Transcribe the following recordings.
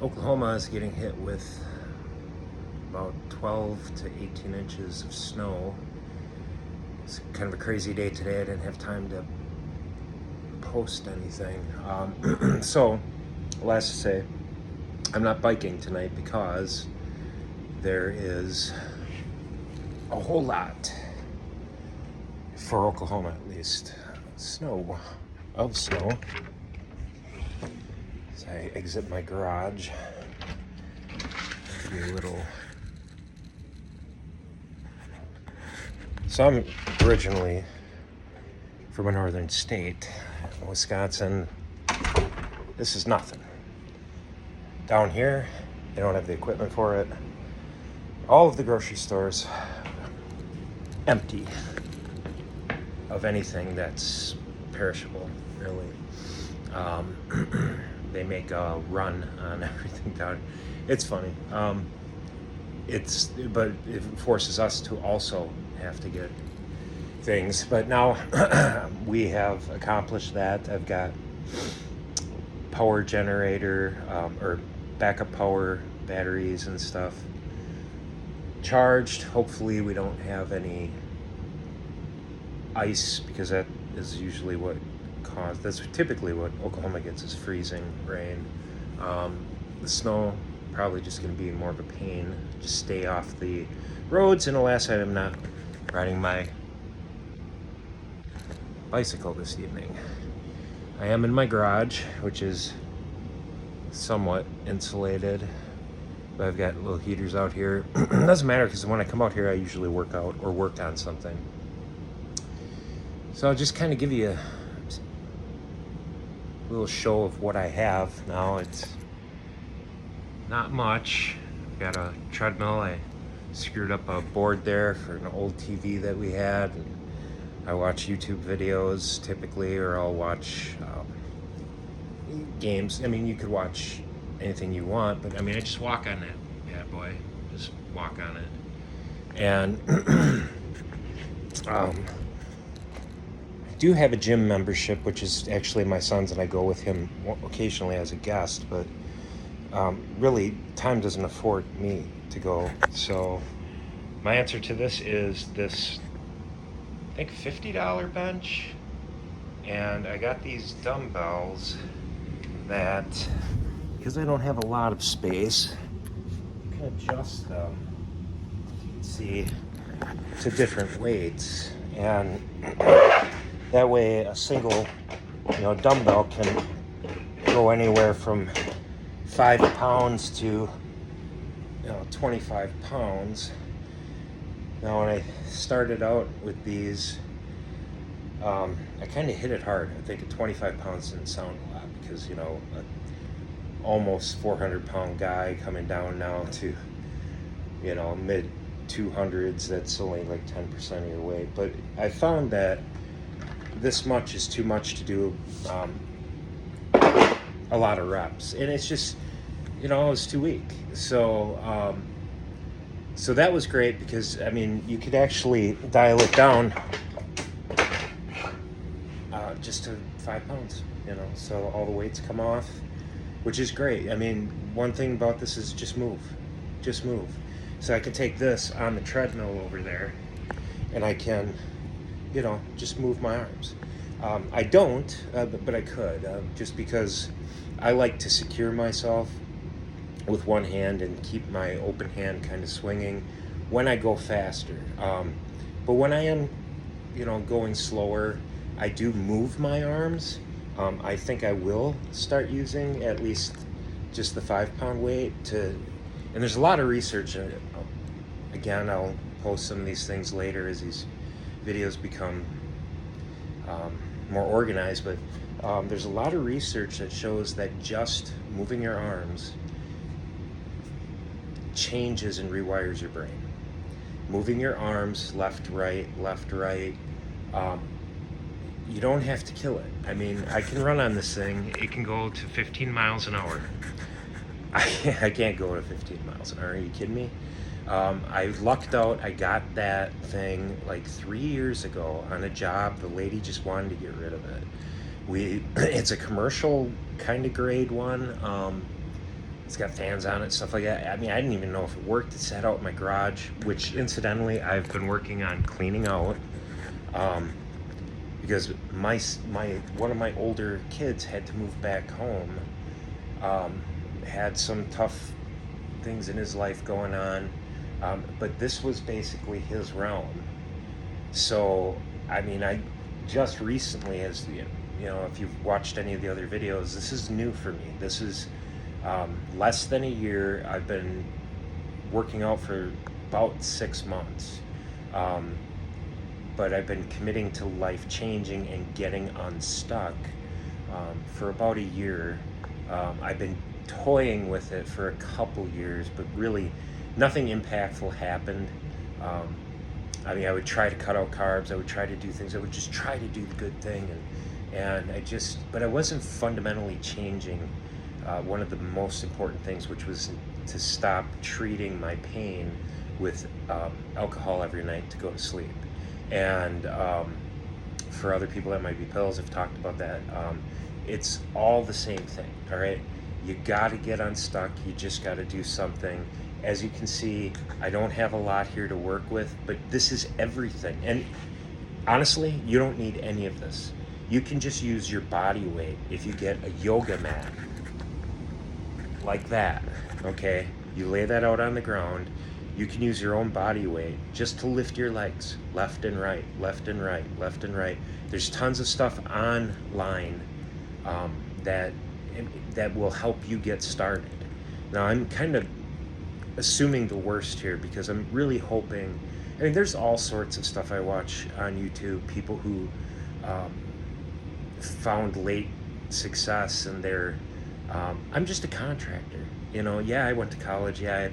Oklahoma is getting hit with about 12 to 18 inches of snow. It's kind of a crazy day today. I didn't have time to post anything. So, last to say, I'm not biking tonight because there is a whole lot, for Oklahoma at least, snow. As I exit my garage, give you a little. So I'm originally from a northern state, Wisconsin. This is nothing. Down here, they don't have the equipment for it. All of the grocery stores empty of anything that's perishable, really. They make a run on everything down. It's funny. But it forces us to also have to get things. But now we have accomplished that. I've got power generator or backup power batteries and stuff charged. Hopefully we don't have any ice, because that is usually that's typically what Oklahoma gets, is freezing rain. The snow probably just going to be more of a pain. Just stay off the roads. And alas, I am not riding my bicycle this evening. I am in my garage, which is somewhat insulated, but I've got little heaters out here. It doesn't matter, because when I come out here I usually work out or work on something. So I'll just kind of give you a little show of what I have now. It's not much. I've got a treadmill. I screwed up a board there for an old TV that we had. And I watch YouTube videos typically, or I'll watch games. I mean, you could watch anything you want, but I mean, I just walk on that bad boy. Just walk on it. And I do have a gym membership, which is actually my son's, and I go with him occasionally as a guest, but really time doesn't afford me to go. So my answer to this is this, I think, $50 bench, and I got these dumbbells that, because I don't have a lot of space, you can adjust them, you can see, to different weights, and that way a single dumbbell can go anywhere from 5 pounds to 25 pounds. Now, when I started out with these, I kind of hit it hard. I think 25 pounds didn't sound a lot, because a almost 400-pound guy coming down now to mid 200s, that's only like 10% of your weight. But I found that this much is too much to do a lot of reps, and it's just I was too weak. So so that was great, because I mean, you could actually dial it down just to 5 pounds, so all the weights come off, which is great. I mean, one thing about this is just move. So I can take this on the treadmill over there, and I can just move my arms. I don't, but I could, just because I like to secure myself with one hand and keep my open hand kind of swinging when I go faster. But when I am, going slower, I do move my arms. I think I will start using at least just the 5-pound weight and there's a lot of research. Again, I'll post some of these things later as these videos become more organized, but there's a lot of research that shows that just moving your arms changes and rewires your brain. Moving your arms left, right, you don't have to kill it. I mean, I can run on this thing. It can go to 15 miles an hour. I can't go to 15 miles an hour. Are you kidding me? I lucked out. I got that thing like 3 years ago on a job. The lady just wanted to get rid of it. It's a commercial kind of grade one. It's got fans on it, stuff like that. I mean, I didn't even know if it worked. It sat out in my garage, which incidentally I've been working on cleaning out, because my one of my older kids had to move back home. Had some tough things in his life going on, but this was basically his realm. So, I mean, I just recently, as you know, if you've watched any of the other videos, this is new for me. This is less than a year. I've been working out for about 6 months, but I've been committing to life changing and getting unstuck for about a year. I've been toying with it for a couple years, but really nothing impactful happened. I mean, I would try to cut out carbs. I would try to do things. I would just try to do the good thing, and but I wasn't fundamentally changing one of the most important things, which was to stop treating my pain with alcohol every night to go to sleep. And for other people, that might be pills. I've talked about that. It's all the same thing, all right? You got to get unstuck. You just got to do something. As you can see, I don't have a lot here to work with, but this is everything. And honestly, you don't need any of this. You can just use your body weight. If you get a yoga mat like that, okay? You lay that out on the ground. You can use your own body weight just to lift your legs left and right, left and right, left and right. There's tons of stuff online that will help you get started. Now, I'm kind of assuming the worst here because I'm really hoping, I mean, there's all sorts of stuff I watch on YouTube, people who found late success, and they're, I'm just a contractor, you know. Yeah, I went to college. Yeah,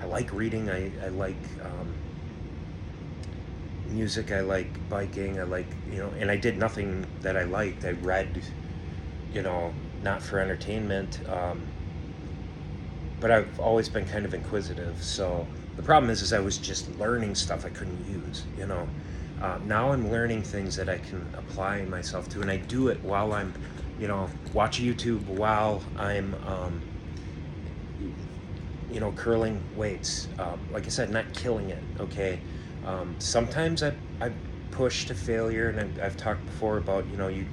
I like reading. I like music. I like biking. I like, you know, and I did nothing that I liked. I read, you know, not for entertainment, but I've always been kind of inquisitive. So the problem is I was just learning stuff I couldn't use, you know. Now I'm learning things that I can apply myself to, and I do it while I'm, you know, watch YouTube while I'm, you know, curling weights. Like I said, not killing it, okay? Sometimes I push to failure, and I've talked before about, you know, you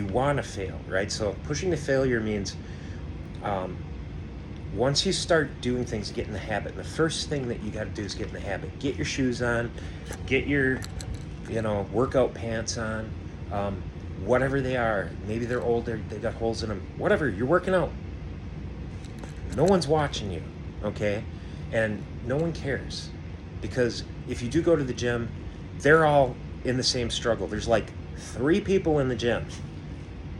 want to fail, right? So pushing to failure means once you start doing things, get in the habit. And the first thing that you got to do is get in the habit. Get your shoes on, get your, you know, workout pants on, whatever they are. Maybe they're old, they got holes in them. Whatever, you're working out. No one's watching you, okay? And no one cares. Because if you do go to the gym, they're all in the same struggle. There's like 3 people in the gym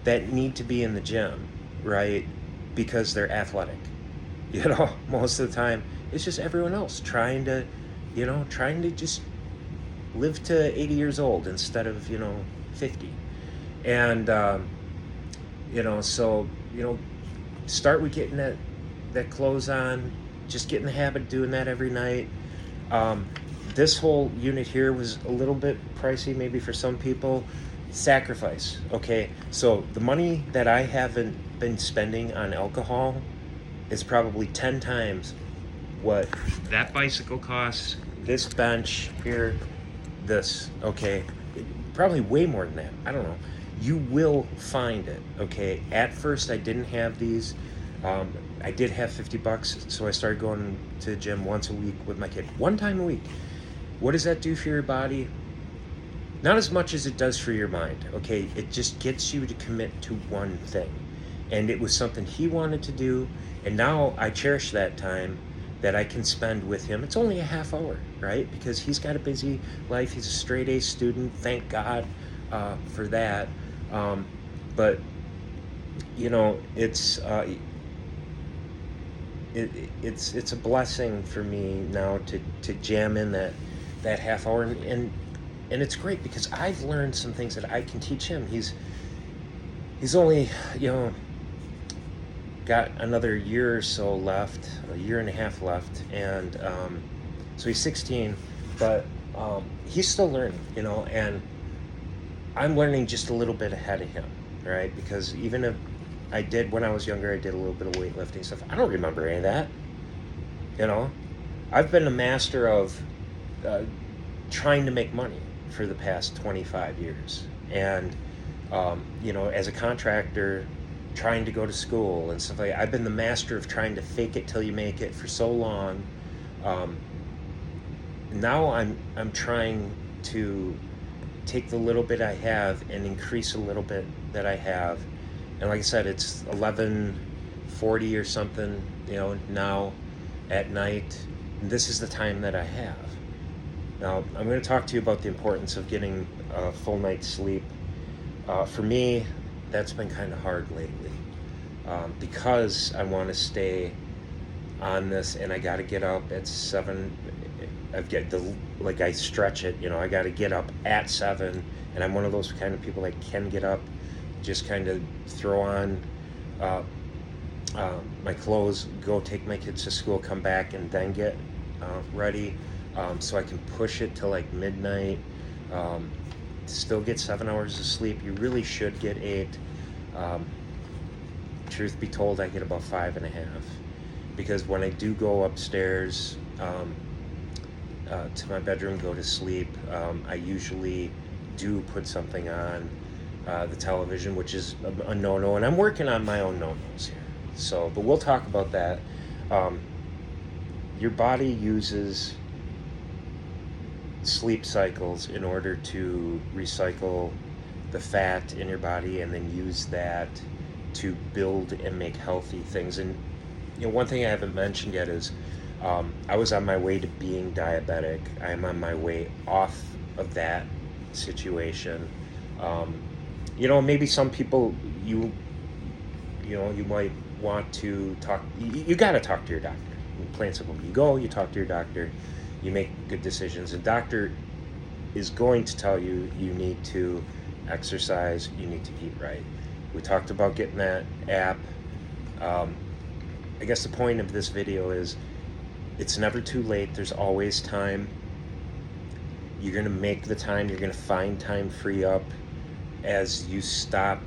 that need to be in the gym, right? Because they're athletic. You know, most of the time, it's just everyone else trying to just live to 80 years old instead of, you know, 50. And, you know, so, you know, start with getting that clothes on, just get in the habit of doing that every night. This whole unit here was a little bit pricey, maybe for some people. Sacrifice, okay? So the money that I haven't been spending on alcohol is probably 10 times what that bicycle costs, this bench here, this, okay? Probably way more than that. I don't know. You will find it, okay? At first, I didn't have these. I did have $50, so I started going to the gym once a week with my kid. 1 time a week. What does that do for your body? Not as much as it does for your mind, okay? It just gets you to commit to one thing. And it was something he wanted to do, and now I cherish that time that I can spend with him. It's only a half hour, right? Because he's got a busy life. He's a straight A student. Thank God for that. But, you know, it's a blessing for me now to jam in that half hour, and it's great because I've learned some things that I can teach him. He's only, you know, got another year or so left, a year and a half left, and so he's 16, but he's still learning, you know, and I'm learning just a little bit ahead of him, right? Because even if I did when I was younger. I did a little bit of weightlifting stuff. I don't remember any of that. You know, I've been a master of uh, trying to make money for the past 25 years, and you know, as a contractor, trying to go to school and stuff like that. I've been the master of trying to fake it till you make it for so long. Um, Now I'm trying to take the little bit I have and increase a little bit that I have. And like I said, it's 11:40 or something, you know, now at night. And this is the time that I have. Now, I'm going to talk to you about the importance of getting a full night's sleep. For me, that's been kind of hard lately, because I want to stay on this, and I got to get up at 7. I've got the, like, I stretch it, you know, I got to get up at 7, and I'm one of those kind of people that can get up, just kind of throw on my clothes, go take my kids to school, come back, and then get ready, so I can push it till like midnight. Still get 7 hours of sleep. You really should get 8. Truth be told, I get about 5.5, because when I do go upstairs to my bedroom, go to sleep, I usually do put something on the television, which is a no-no, and I'm working on my own no-nos here. So, but we'll talk about that. Your body uses sleep cycles in order to recycle the fat in your body, and then use that to build and make healthy things. And you know, one thing I haven't mentioned yet is I was on my way to being diabetic. I am on my way off of that situation. You know, maybe some people, you know, you might want to talk. You got to talk to your doctor. Plain and simple. You go, you talk to your doctor, you make good decisions. The doctor is going to tell you you need to exercise, you need to eat right. We talked about getting that app. I guess the point of this video is it's never too late. There's always time. You're going to make the time. You're going to find time free up as you stop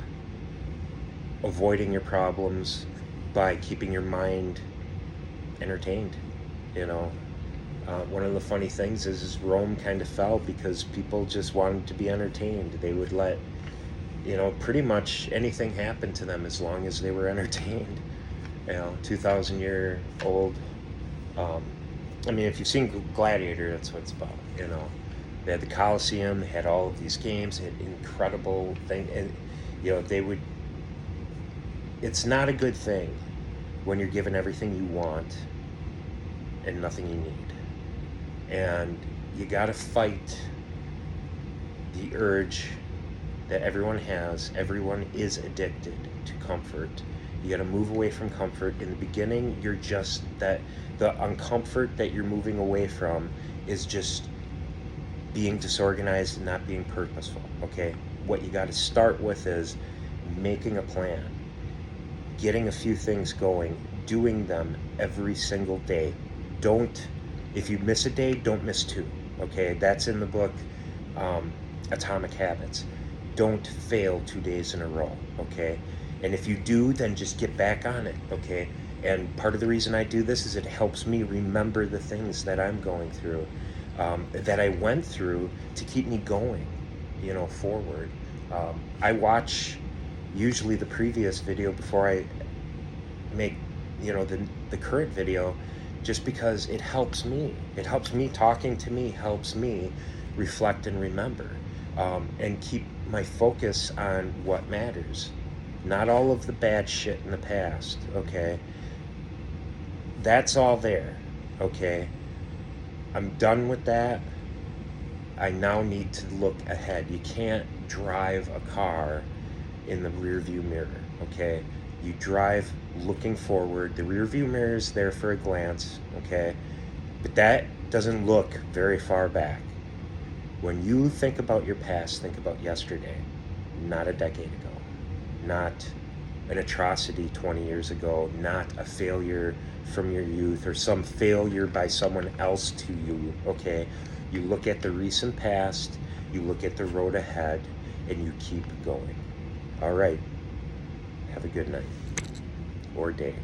avoiding your problems by keeping your mind entertained. You know, one of the funny things is Rome kind of fell because people just wanted to be entertained. They would let, you know, pretty much anything happen to them as long as they were entertained. You know, 2,000-year-old. I mean, if you've seen Gladiator, that's what it's about. You know, they had the Colosseum, they had all of these games, they had incredible thing, and you know, they would. It's not a good thing when you're given everything you want and nothing you need, and you got to fight the urge that everyone has. Everyone is addicted to comfort. You got to move away from comfort. In the beginning, you're just that. The uncomfort that you're moving away from is just being disorganized and not being purposeful, okay? What you got to start with is making a plan, getting a few things going, doing them every single day. Don't, if you miss a day, don't miss 2, okay? That's in the book, Atomic Habits. Don't fail 2 days in a row, okay? And if you do, then just get back on it, okay? And part of the reason I do this is it helps me remember the things that I'm going through, that I went through, to keep me going, you know, forward. I watch usually the previous video before I make, you know, the current video, just because it helps me. It helps me. Talking to me helps me reflect and remember, and keep my focus on what matters. Not all of the bad shit in the past, okay? That's all there, okay? I'm done with that. I now need to look ahead. You can't drive a car in the rear view mirror, okay? You drive looking forward. The rear view mirror is there for a glance, okay? But that doesn't look very far back. When you think about your past, think about yesterday, not a decade ago, not an atrocity 20 years ago, not a failure from your youth or some failure by someone else to you, okay? You look at the recent past, you look at the road ahead, and you keep going. All right. Have a good night or day.